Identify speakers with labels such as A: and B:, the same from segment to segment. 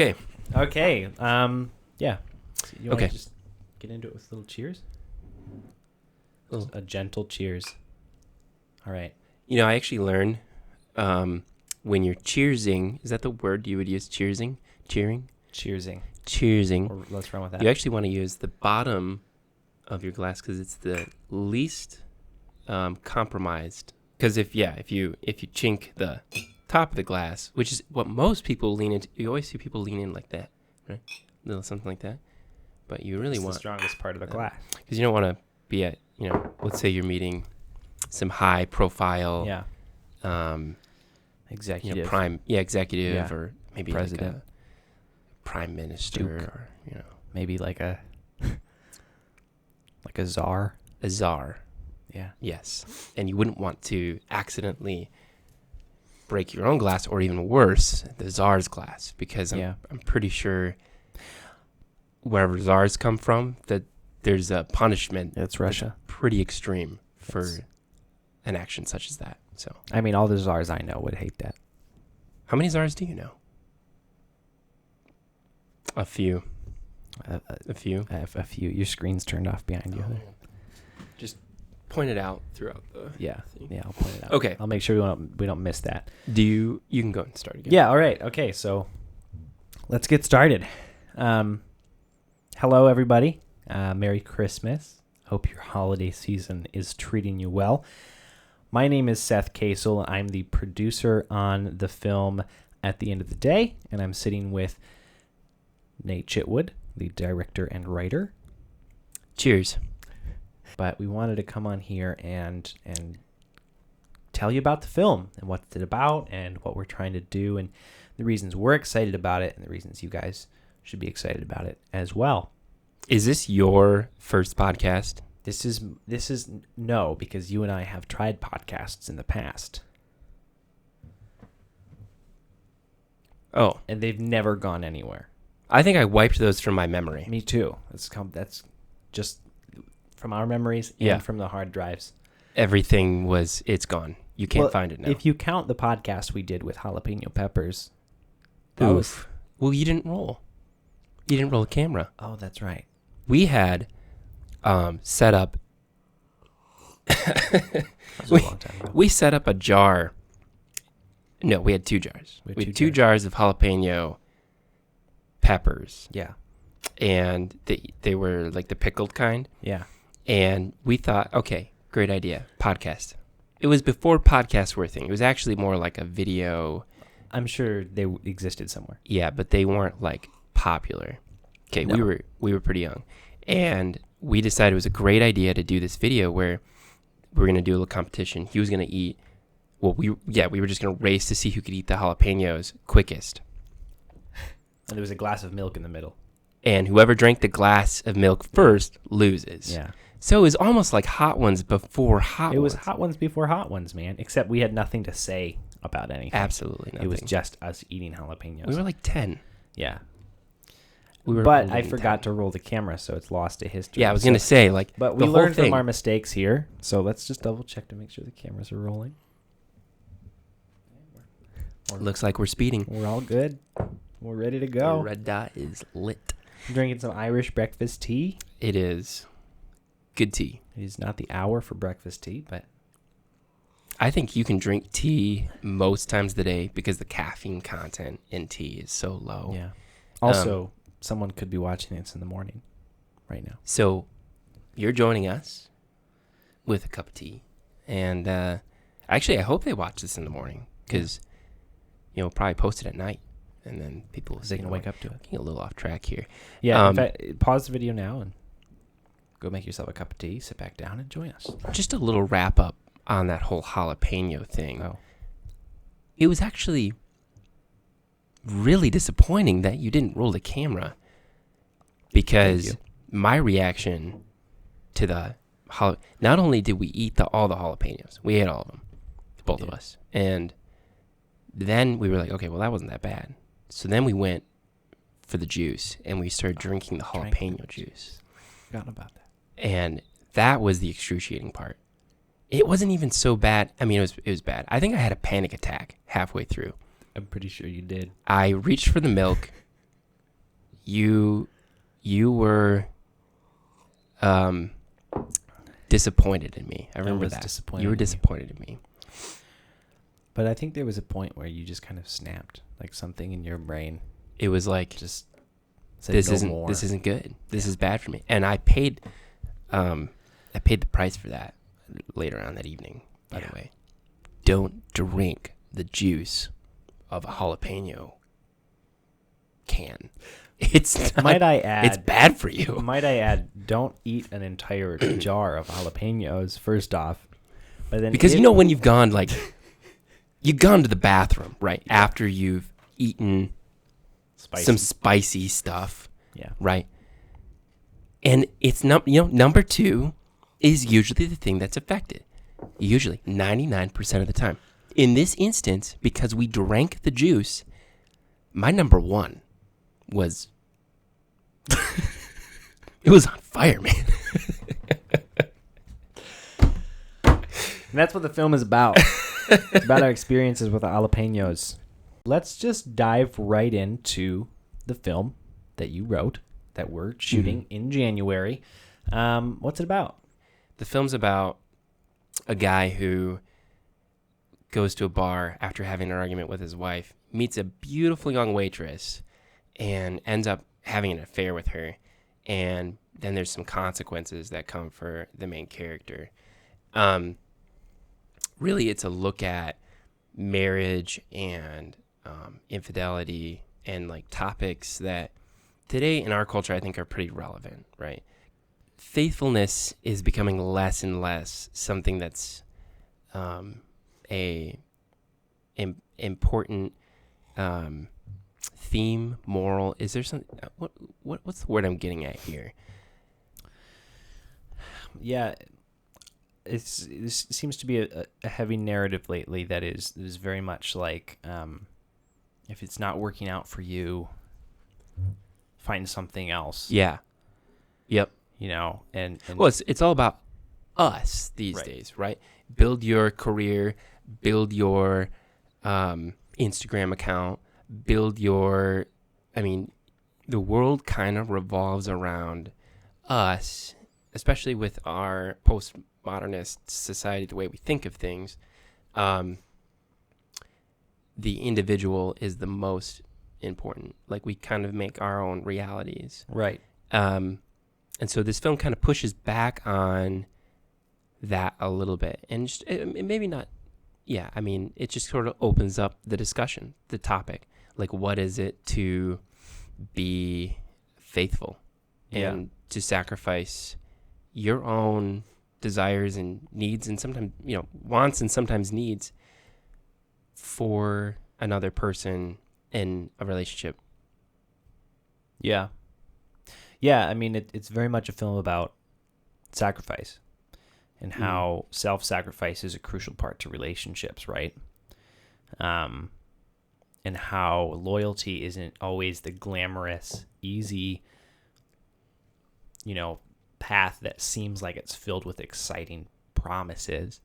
A: Okay.
B: Okay. Yeah. So you want
A: Okay.
B: to just get into it with little cheers?
A: Little-
B: A gentle cheers. All right.
A: You know, I actually learned when you're cheersing, is that the word you would use? Cheersing? Cheering?
B: Cheersing.
A: Cheersing.
B: Or let's run with that.
A: You actually want to use the bottom of your glass because it's the least compromised. Because if you chink the top of the glass, which is what most people lean into, you always see people lean in like that, right? A little something like that. But you really
B: It's
A: want
B: the strongest part of the glass.
A: because you don't want to be at, let's say you're meeting some high profile,
B: Yeah. Executive.
A: executive
B: Yeah.
A: or maybe
B: President.
A: like a prime minister
B: Duke.
A: or
B: Maybe like a czar.
A: a czar.
B: Yeah.
A: Yes, and you wouldn't want to accidentally break your own glass, or even worse, the czar's glass, because I'm pretty sure wherever czars come from, that there's a punishment.
B: It's Russia.
A: Pretty extreme for an action such as that. So,
B: I mean, all the czars I know would hate that.
A: how many czars do you know? A few. A few.
B: I have a few. Your screen's turned off behind you.
A: Just point it out throughout the.
B: Yeah.
A: thing.
B: Yeah, I'll point it out.
A: Okay.
B: I'll make sure we don't miss that.
A: You can go and start again.
B: Yeah, all right. Okay, so let's get started. Hello, everybody. Merry Christmas. Hope your holiday season is treating you well. My name is Seth Kasel. I'm the producer on the film At the End of the Day, and I'm sitting with Nate Chitwood, the director and writer.
A: Cheers.
B: But we wanted to come on here and tell you about the film and what it's about and what we're trying to do and the reasons we're excited about it and the reasons you guys should be excited about it as well.
A: Is this your first podcast?
B: This is no, because you and I have tried podcasts in the past.
A: Oh,
B: And they've never gone anywhere.
A: I think I wiped those from my memory.
B: Me too. That's just from our memories and from the hard drives.
A: Everything it's gone. You can't find it now.
B: If you count the podcast we did with jalapeno peppers.
A: Oof. Well, you didn't roll. You didn't roll a camera.
B: Oh, that's right.
A: We had set up.
B: That was a long time ago.
A: We set up a jar. No, we had 2 jars.
B: We had
A: We
B: two
A: had 2
B: jars.
A: jars of jalapeno peppers,
B: Yeah.
A: and they were like the pickled kind.
B: Yeah.
A: And we thought, okay, great idea, podcast. It was before podcasts were a thing. It was actually more like a video.
B: I'm sure they existed somewhere.
A: Yeah, but they weren't like popular. Okay,
B: No.
A: we were pretty young, and we decided it was a great idea to do this video where we were gonna do a little competition. He was gonna eat. Well, we were just gonna race to see who could eat the jalapenos quickest,
B: And there was a glass of milk in the middle.
A: and whoever drank the glass of milk first loses.
B: Yeah.
A: So it was almost like Hot Ones before Hot Ones.
B: It was Hot Ones before Hot Ones, man. Except we had nothing to say about anything.
A: Absolutely nothing.
B: It was just us eating jalapenos.
A: We were like 10.
B: Yeah.
A: We were
B: But
A: older
B: I
A: than
B: forgot
A: 10.
B: to roll the camera, so it's lost to history.
A: Yeah, I was gonna say like.
B: But
A: the
B: we
A: whole
B: learned
A: thing.
B: from our mistakes here, so let's just double check to make sure the cameras are rolling.
A: Looks like we're speeding.
B: We're all good. We're ready to
A: The
B: go.
A: red dot is lit.
B: Drinking some Irish breakfast tea.
A: It is good tea.
B: It is not the hour for breakfast tea, but
A: I think you can drink tea most times of the day because the caffeine content in tea is so low.
B: yeah. Also, someone could be watching this in the morning right now.
A: So you're joining us with a cup of tea. And actually, I hope they watch this in the morning because, we'll probably post it at night. And then people will
B: They can wake up to it.
A: Getting a little off track here.
B: Yeah, in fact, pause the video now and go make yourself a cup of tea, sit back down, and join us.
A: Just a little wrap up on that whole jalapeno thing.
B: Oh,
A: It was actually really disappointing that you didn't roll the camera because
B: Thank
A: my reaction to the not only did we eat all the jalapenos, we ate all of them, both of us, and then we were like, okay, well that wasn't that bad. So then we went for the juice and we started drinking the jalapeno juice.
B: forgot about that.
A: And that was the excruciating part. It wasn't even so bad. I mean, it was bad. I think I had a panic attack halfway through.
B: I'm pretty sure you did.
A: I reached for the milk you were disappointed in me. I remember that.
B: Disappointed
A: You were
B: in you.
A: disappointed in me.
B: But I think there was a point where you just kind of snapped, like something in your brain
A: It was like,
B: just said
A: this
B: no
A: isn't
B: more.
A: this isn't good. This is bad for me. And I paid the price for that later on that evening, by the way. Don't drink the juice of a jalapeno can. It's not,
B: Might I add?
A: it's bad for you.
B: Might I add? Don't eat an entire jar of jalapenos. First off, but then
A: Because when you've gone to the bathroom, right? After you've eaten some spicy stuff,
B: yeah,
A: right? And it's number 2 is usually the thing that's affected. Usually 99% of the time. In this instance, because we drank the juice, my number 1 was it was on fire, man.
B: And that's what the film is about. It's about our experiences with the jalapenos. Let's just dive right into the film that you wrote that we're shooting in January. What's it about?
A: The film's about a guy who goes to a bar after having an argument with his wife, meets a beautiful young waitress, and ends up having an affair with her. And then there's some consequences that come for the main character. Really, it's a look at marriage and infidelity and like topics that today in our culture I think are pretty relevant, right? Faithfulness is becoming less and less something that's important theme, moral. Is there some what's the word I'm getting at here?
B: Yeah, it seems to be a heavy narrative lately that is very much like if it's not working out for you, find something else.
A: Yeah. Yep.
B: And
A: well, it's all about us these days, right? Build your career, build your Instagram account, the world kind of revolves around us, especially with our postmodernist society, the way we think of things. The individual is the most important. Like, we kind of make our own realities.
B: Right.
A: And so this film kind of pushes back on that a little bit. And just, maybe not, yeah, it just sort of opens up the discussion, the topic. Like, what is it to be faithful and to sacrifice your own desires and needs and sometimes, wants and sometimes needs for another person in a relationship.
B: Yeah. Yeah, it's very much a film about sacrifice and how self-sacrifice is a crucial part to relationships, right? And how loyalty isn't always the glamorous, easy, path that seems like it's filled with exciting promises,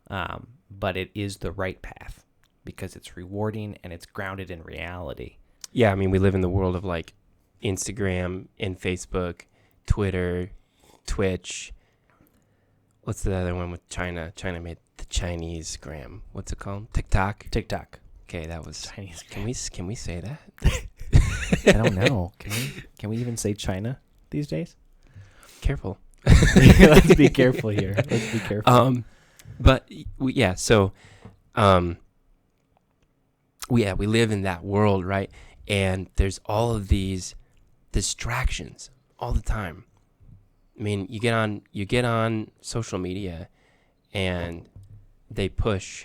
B: but it is the right path because it's rewarding and it's grounded in reality.
A: Yeah, we live in the world of like Instagram and Facebook, Twitter, Twitch. What's the other one with China? China made the Chinese gram. What's it called? TikTok. Okay, that was
B: Chinese.
A: Can we say that?
B: I don't know. Can we even say China these days?
A: Careful.
B: Let's be careful here.
A: But we live in that world, right? And there's all of these distractions all the time. You get on social media and they push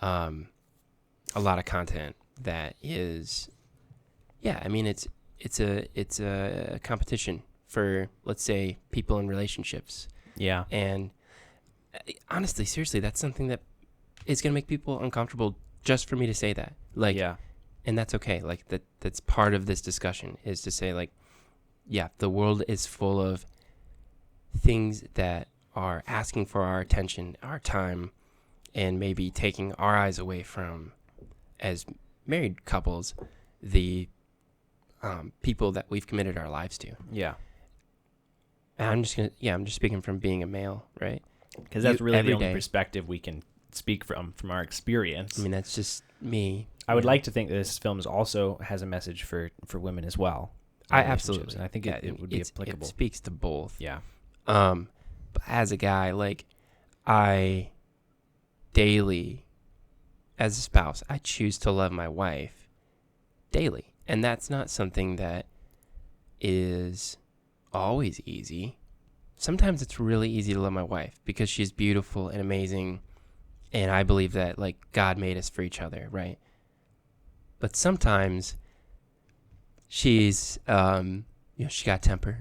A: a lot of content that is, it's a competition for, let's say, people in relationships.
B: Yeah.
A: And honestly, seriously, that's something that is going to make people uncomfortable just for me to say that. And that's okay. That's part of this discussion, is to say, the world is full of things that are asking for our attention, our time, and maybe taking our eyes away from, as married couples, the people that we've committed our lives to.
B: Yeah.
A: And I'm just speaking from being a male, right?
B: Because that's really the only
A: day.
B: perspective we can speak from our experience.
A: I mean, that's just me.
B: I would like to think that this film also has a message for women as well.
A: I absolutely.
B: And I think it would be applicable.
A: It speaks to both.
B: Yeah.
A: But as a guy, like, I daily, as a spouse, I choose to love my wife daily. And that's not something that is always easy. Sometimes it's really easy to love my wife because she's beautiful and amazing. And I believe that, like, God made us for each other, right? But sometimes she's, she got temper.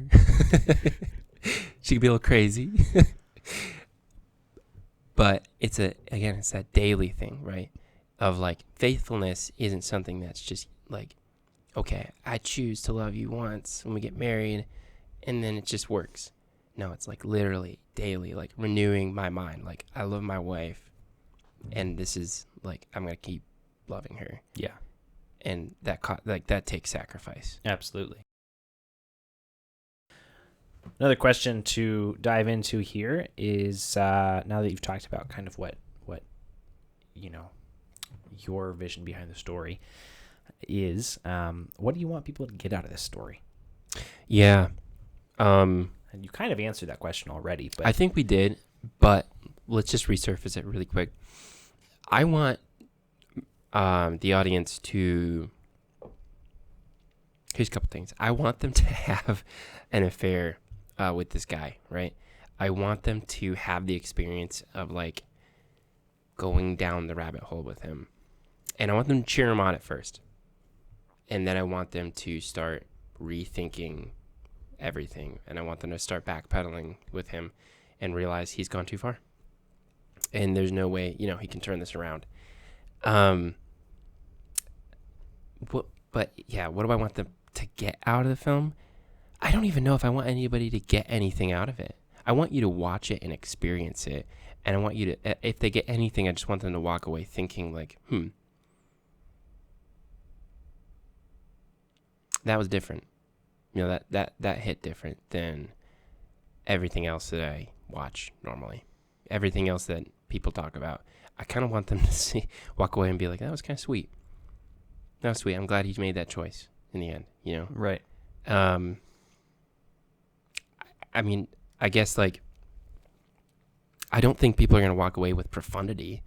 A: She can be a little crazy. But it's that daily thing, right? Of, like, faithfulness isn't something that's just, like, okay, I choose to love you once when we get married, and then it just works. No, it's, like, literally daily, like, renewing my mind. Like, I love my wife, and this is, like, I'm going to keep loving her.
B: Yeah.
A: And that takes sacrifice.
B: Absolutely. Another question to dive into here is, now that you've talked about kind of what your vision behind the story is, what do you want people to get out of this story?
A: Yeah.
B: And you kind of answered that question already, but
A: I think we did, but let's just resurface it really quick. I want the audience to... Here's a couple things. I want them to have an affair with this guy, right? I want them to have the experience of, like, going down the rabbit hole with him. And I want them to cheer him on at first. And then I want them to start rethinking everything. And I want them to start backpedaling with him and realize he's gone too far. And there's no way, he can turn this around. What do I want them to get out of the film? I don't even know if I want anybody to get anything out of it. I want you to watch it and experience it. And I want you to, if they get anything, I just want them to walk away thinking, like, that was different. That hit different than everything else that I watch normally. Everything else that people talk about. I kind of want them to walk away and be like, that was kind of sweet. That was sweet. I'm glad he made that choice in the end,
B: Right.
A: I mean, I guess, like, I don't think people are going to walk away with profundity,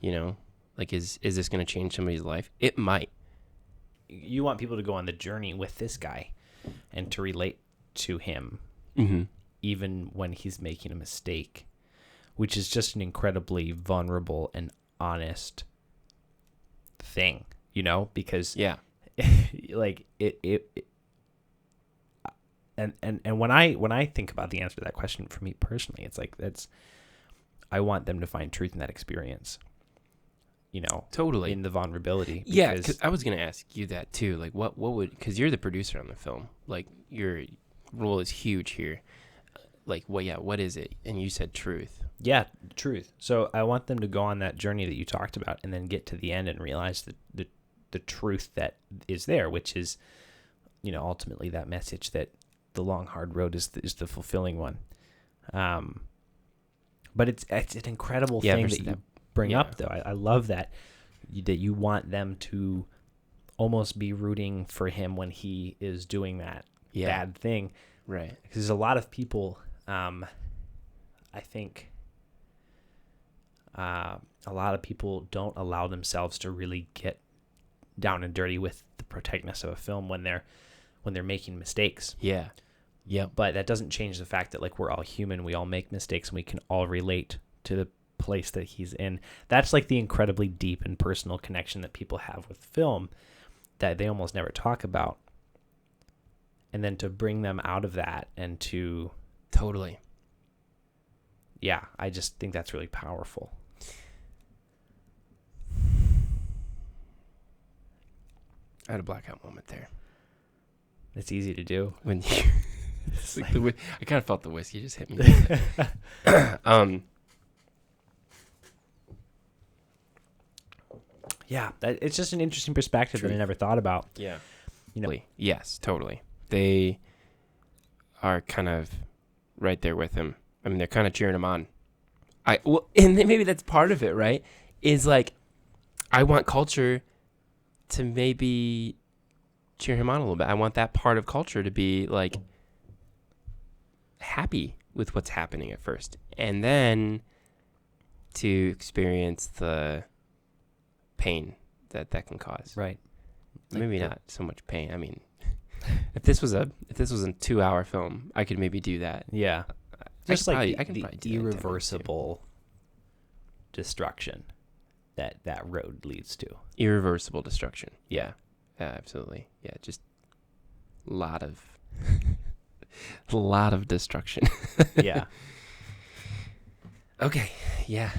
A: Like, is this going to change somebody's life? It might.
B: You want people to go on the journey with this guy and to relate to him, even when he's making a mistake, which is just an incredibly vulnerable and honest thing, because like it and when I think about the answer to that question, for me personally, it's like I want them to find truth in that experience.
A: Totally.
B: In the vulnerability.
A: Yeah, because I was going to ask you that too. Like, what would, because you're the producer on the film. Like, your role is huge here. Like, what is it? And you said truth.
B: Yeah, truth. So I want them to go on that journey that you talked about and then get to the end and realize the truth that is there, which is, ultimately that message that the long, hard road is the fulfilling one. But it's an incredible thing that you bring up, though. I love that you want them to almost be rooting for him when he is doing that bad thing,
A: right?
B: Because there's a lot of people, I think, a lot of people don't allow themselves to really get down and dirty with the protagonist of a film when they're making mistakes.
A: Yeah.
B: But that doesn't change the fact that, like, we're all human, we all make mistakes, and we can all relate to the place that he's in. That's like the incredibly deep and personal connection that people have with film that they almost never talk about. And then to bring them out of that and to
A: totally.
B: Yeah, I just think that's really powerful.
A: I had a blackout moment there.
B: It's easy to do
A: when you it's like I kind of felt the whiskey just hit me.
B: Yeah, it's just an interesting perspective that I never thought about.
A: Yeah. Yes, totally. They are kind of right there with him. I mean, they're kind of cheering him on. And then maybe that's part of it, right? Is like, I want culture to maybe cheer him on a little bit. I want that part of culture to be like happy with what's happening at first, and then to experience the pain that can cause.
B: Right.
A: Maybe not so much pain. I mean, if this was a 2-hour film, I could maybe do that.
B: Yeah.
A: I
B: Just
A: could
B: like
A: probably
B: the
A: do that in 10 minutes, too.
B: irreversible destruction that road leads to.
A: Irreversible destruction. Yeah, absolutely. Yeah, just a lot of destruction.
B: Yeah.
A: Okay. Yeah.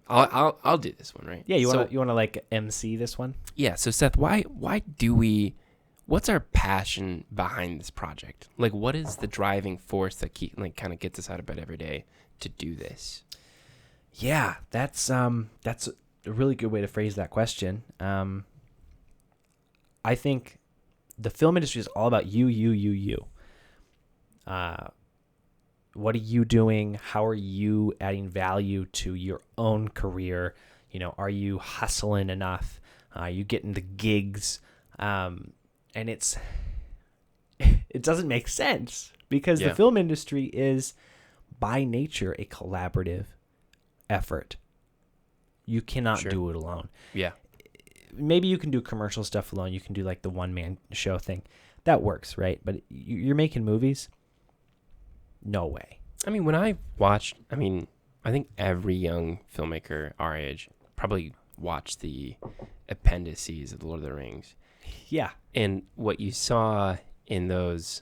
A: I'll do this one, right?
B: Yeah, you
A: So-
B: want to like MC this one?
A: Yeah. So Seth, why do we? What's our passion behind this project? Like, what is the driving force that kind of gets us out of bed every day to do this?
B: Yeah, that's a really good way to phrase that question. I think the film industry is all about you. What are you doing? How are you adding value to your own career? Are you hustling enough? Are you getting the gigs? And it doesn't make sense because the film industry is by nature a collaborative effort. You cannot do it alone.
A: Yeah.
B: Maybe you can do commercial stuff alone. You can do like the one-man show thing. That works, right? But you're making movies? No way.
A: I mean, I think every young filmmaker our age probably watched the appendices of The Lord of the Rings.
B: Yeah.
A: And what you saw in the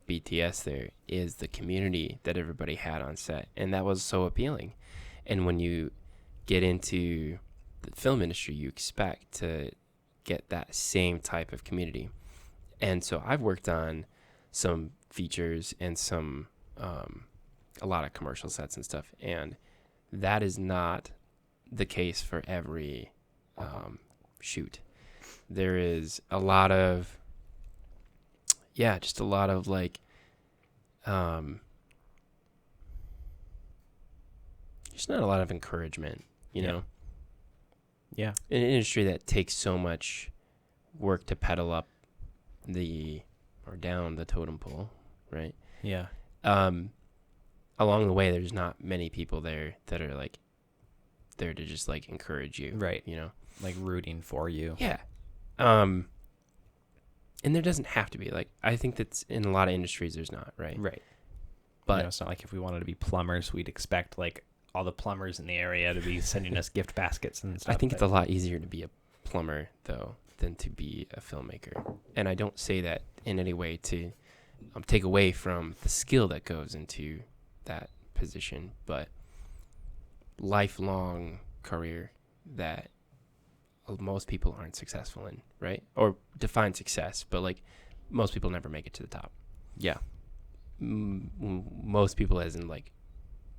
A: BTS there is the community that everybody had on set. And that was so appealing. And when you get into the film industry, you expect to get that same type of community. And so I've worked on some features and some a lot of commercial sets and stuff, and that is not the case for every shoot. There is a lot of just like just not a lot of encouragement, you know.
B: Yeah.
A: In an industry that takes so much work to pedal up or down the totem pole, right?
B: Yeah.
A: Along the way, there's not many people there that are like there to just like encourage you,
B: Right.
A: Like
B: rooting for you.
A: Yeah. And there doesn't have to be. Like, I think that's in a lot of industries there's not, right?
B: Right.
A: But
B: it's not like if we wanted to be plumbers, we'd expect like all the plumbers in the area to be sending us gift baskets and stuff.
A: I think it's a lot easier to be a plumber though than to be a filmmaker. And I don't say that in any way to take away from the skill that goes into that position, but lifelong career that most people aren't successful in, right? Or define success, but like most people never make it to the top.
B: Yeah.
A: Most people, as in like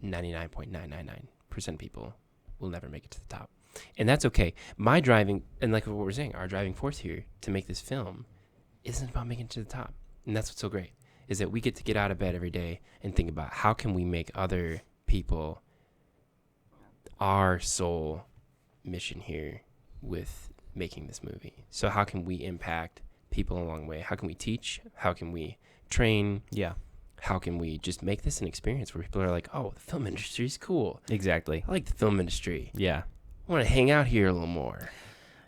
A: 99.999% people, will never make it to the top. And that's okay. My driving, and like what we're saying, our driving force here to make this film isn't about making it to the top. And that's what's so great, is that we get to get out of bed every day and think about how can we make other people our sole mission here with making this movie. So how can we impact people along the way? How can we teach? How can we train?
B: Yeah.
A: How can we just make this an experience where people are like, oh, the film industry is cool.
B: Exactly.
A: I like the film industry.
B: Yeah.
A: I want to hang out here a little more.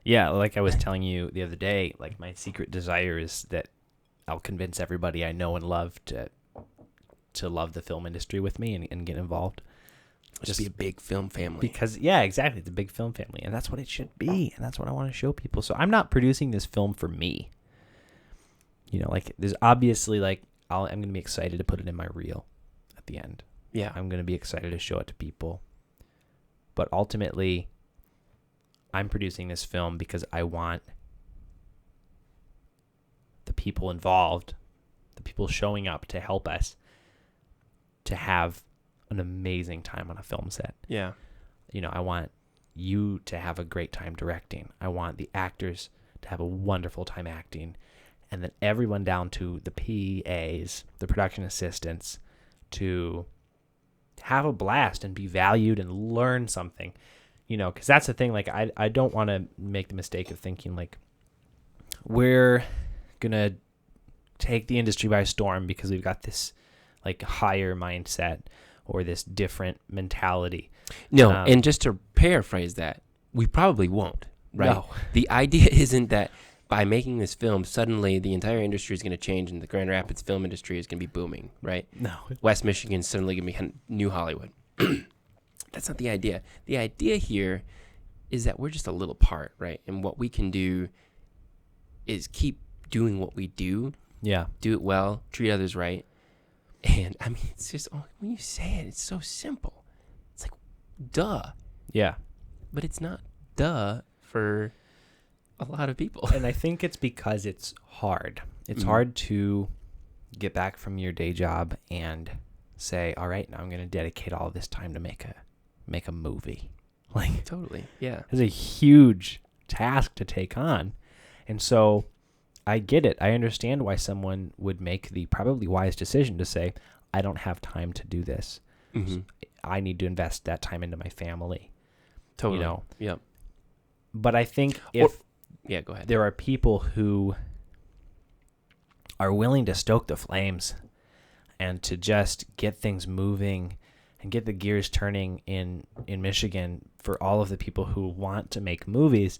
B: Yeah, like I was telling you the other day, like my secret desire is that I'll convince everybody I know and love to love the film industry with me and get involved.
A: Just be a big film family.
B: Because, yeah, exactly. It's a big film family. And that's what it should be. And that's what I want to show people. So I'm not producing this film for me. Like there's obviously like, I'm going to be excited to put it in my reel at the end.
A: Yeah.
B: I'm going to be excited to show it to people. But ultimately, I'm producing this film because I want the people involved, the people showing up to help us, to have an amazing time on a film set.
A: Yeah.
B: I want you to have a great time directing. I want the actors to have a wonderful time acting. And then everyone down to the PAs, the production assistants, to have a blast and be valued and learn something. You know, because that's the thing. Like, I don't want to make the mistake of thinking, like, we're going to take the industry by storm because we've got this, like, higher mindset or this different mentality.
A: No, and just to paraphrase that, we probably won't, right?
B: No.
A: The idea isn't that by making this film, suddenly the entire industry is going to change and the Grand Rapids film industry is going to be booming, right?
B: No.
A: West Michigan's suddenly going to be new Hollywood. That's not the idea. The idea here is that we're just a little part, right? And what we can do is keep doing what we do.
B: Yeah.
A: Do it well, treat others right. And, I mean, it's just, when you say it, it's so simple. It's like, duh.
B: Yeah.
A: But it's not duh for a lot of people.
B: And I think it's because it's hard. It's hard to get back from your day job and say, all right, now I'm going to dedicate all this time to make a movie. Like,
A: Totally, yeah.
B: it's a huge task to take on. And so I get it. I understand why someone would make the probably wise decision to say, I don't have time to do this.
A: Mm-hmm.
B: I need to invest that time into my family.
A: Totally.
B: You know?
A: Yep.
B: But I think if
A: yeah, go ahead.
B: there are people who are willing to stoke the flames and to just get things moving and get the gears turning in Michigan for all of the people who want to make movies,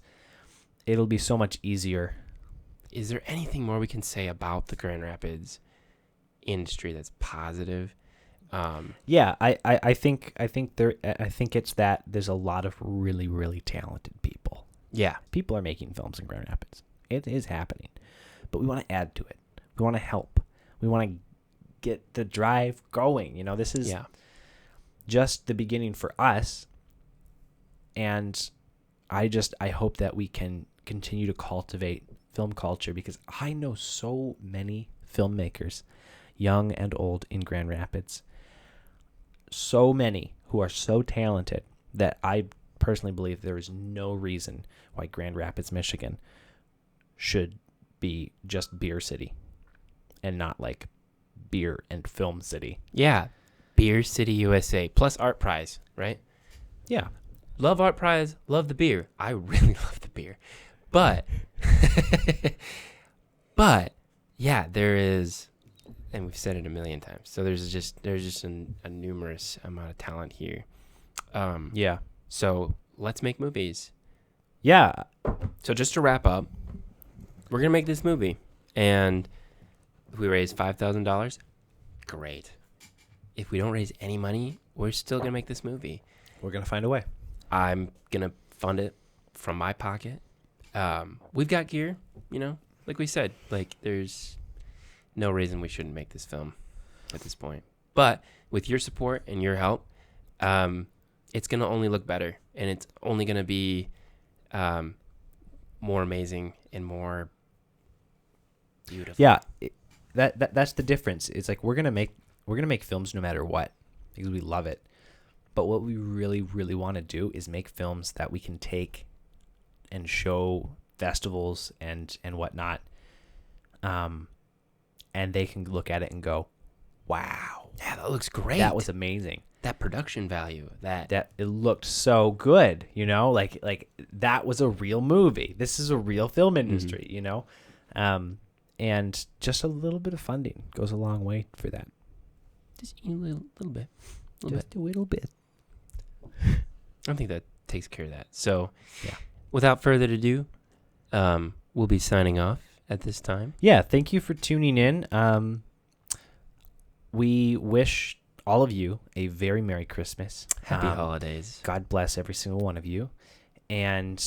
B: it'll be so much easier.
A: Is there anything more we can say about the Grand Rapids industry that's positive?
B: Yeah, I think it's that there's a lot of really, really talented people.
A: Yeah.
B: People are making films in Grand Rapids. It is happening. But we want to add to it. We want to help. We want to get the drive going. You know, this is just the beginning for us. And I hope that we can continue to cultivate film culture, because I know so many filmmakers, young and old, in Grand Rapids. So many who are so talented that I personally believe there is no reason why Grand Rapids, Michigan should be just beer city and not like beer and film city.
A: Yeah. Beer City, USA, plus Art Prize, right?
B: Yeah.
A: Love Art Prize, love the beer. I really love the beer. But, yeah, there is, and we've said it a million times, so there's just a numerous amount of talent here.
B: Yeah.
A: So let's make movies.
B: Yeah.
A: So just to wrap up, we're going to make this movie. And if we raise $5,000, great. If we don't raise any money, we're still going to make this movie.
B: We're going to find a way.
A: I'm going to fund it from my pocket. We've got gear, you know, like we said, like there's no reason we shouldn't make this film at this point. But with your support and your help, it's going to only look better, and it's only going to be more amazing and more beautiful.
B: Yeah. That's the difference. It's like we're going to make films no matter what, because we love it. But what we really, really want to do is make films that we can take and show festivals and whatnot. And they can look at it and go, wow.
A: Yeah, that looks great.
B: That was amazing.
A: That production value. That
B: it looked so good, you know? Like that was a real movie. This is a real film industry, you know? And just a little bit of funding goes a long way for that.
A: Just a little bit.
B: A little bit.
A: I think that takes care of that. So,
B: yeah.
A: Without further ado, we'll be signing off at this time.
B: Yeah, thank you for tuning in. We wish all of you a very Merry Christmas.
A: Happy holidays.
B: God bless every single one of you. And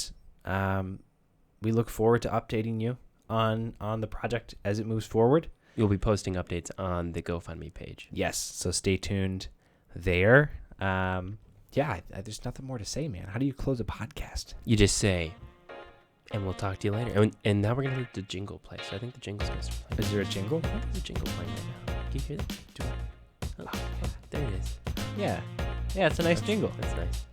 B: we look forward to updating you on the project as it moves forward.
A: You'll be posting updates on the GoFundMe page.
B: Yes, so stay tuned there. Yeah, there's nothing more to say, man. How do you close a podcast?
A: You just say, and we'll talk to you later. And now we're going to let the jingle play. So I think the jingle's going to start playing.
B: Is there a jingle?
A: I think there's a jingle playing right now. Can you hear that? Oh, there it is.
B: Yeah. Yeah, it's a nice jingle.
A: That's nice.